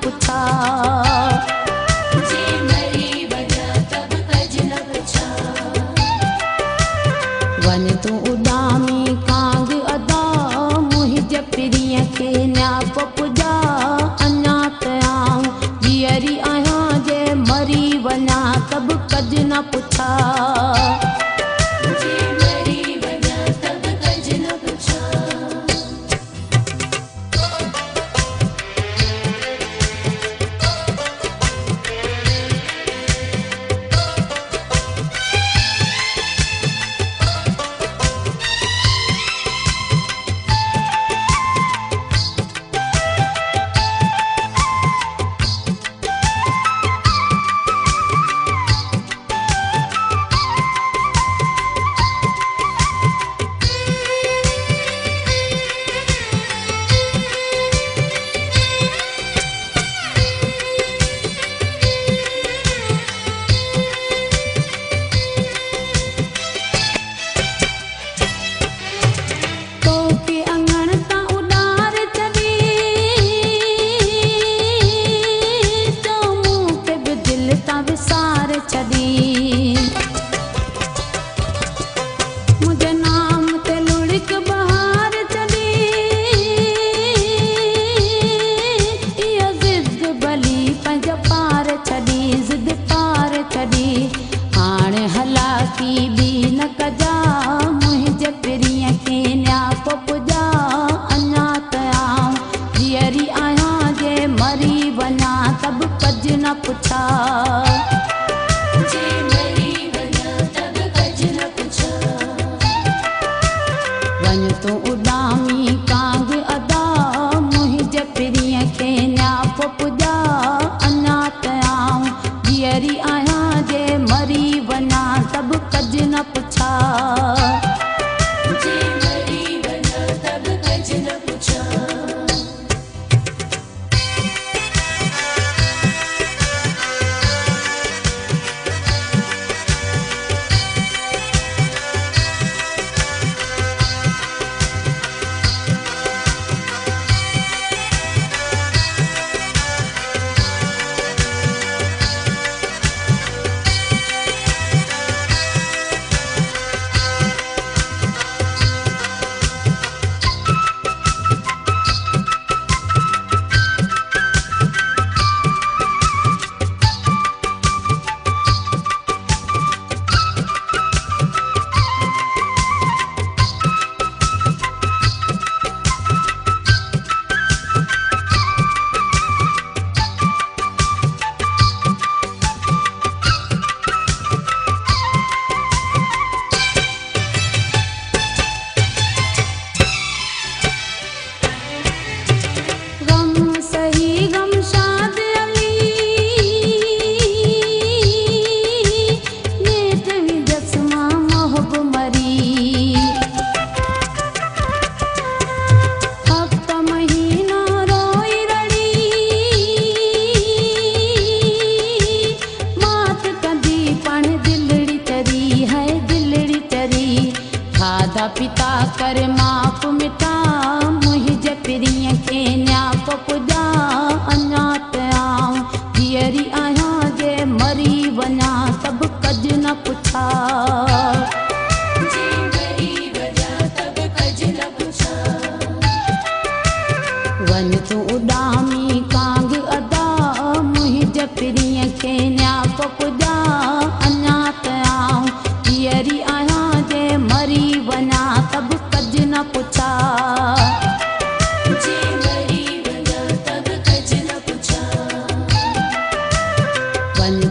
पुछा। जे मरी वञा तब कज न पुछा। वन तू उॾामी कांग अदा मुंहिंजे पिरीअ खे न्याप पुॼा। अञा त आऊं जीअरी आहियां जे मरी वञा तब कज न पुछा। जे मरी वञा तब कज न पुछा। तोखे अङण तां उॾार छॾी तो मूंखे बि दिलि तां विसार छॾी। मुंहिंजे नाम ते लुढ़क बहार छॾी। इहा ज़िद भली पंहिंज पार छॾी ज़िद पार छॾी। हाणे हलाकी बि न कजा मुंहिंजे पिरीअ खे न्याप पुॼा। अञा त आऊं जीअरी आहियां जे मरी वञा तब कज न पुछा। जे मरी वञा तब कज न पुछा। वञ तूं उॾामी कांग अदा मुंहिंजे पिरीअ खे न्याप पुॼा। अञा त आऊं जीअरी आहियां जे मरी वञा तब कज न पुछा। जे मरी वञा तब कज न पुछा। गम सही गम शाद अली नेत ही जस्मा मोहब मरी। हफ्ता महीना रोई रड़ी मात कंदी पण दिलड़ी चरी है दिलड़ी चरी। खाधा पीता कर माप मिटा मुंहिंजे पिरीअ खे न्याप पुॼा। अञा त आऊं जीअरी आहियां जे मरी वञा तब कज न पुछा। जे मरी वञा तब कज न पुछा। वञ तूं उॾामी कांग अदा मुंहिंजे पिरीअ खे न्याप पुॼा। अञा त आऊं जीअरी आहियां जे मरी वञा तब कज न पुछा। जे मरी वञा तब कज न पुछा। वञ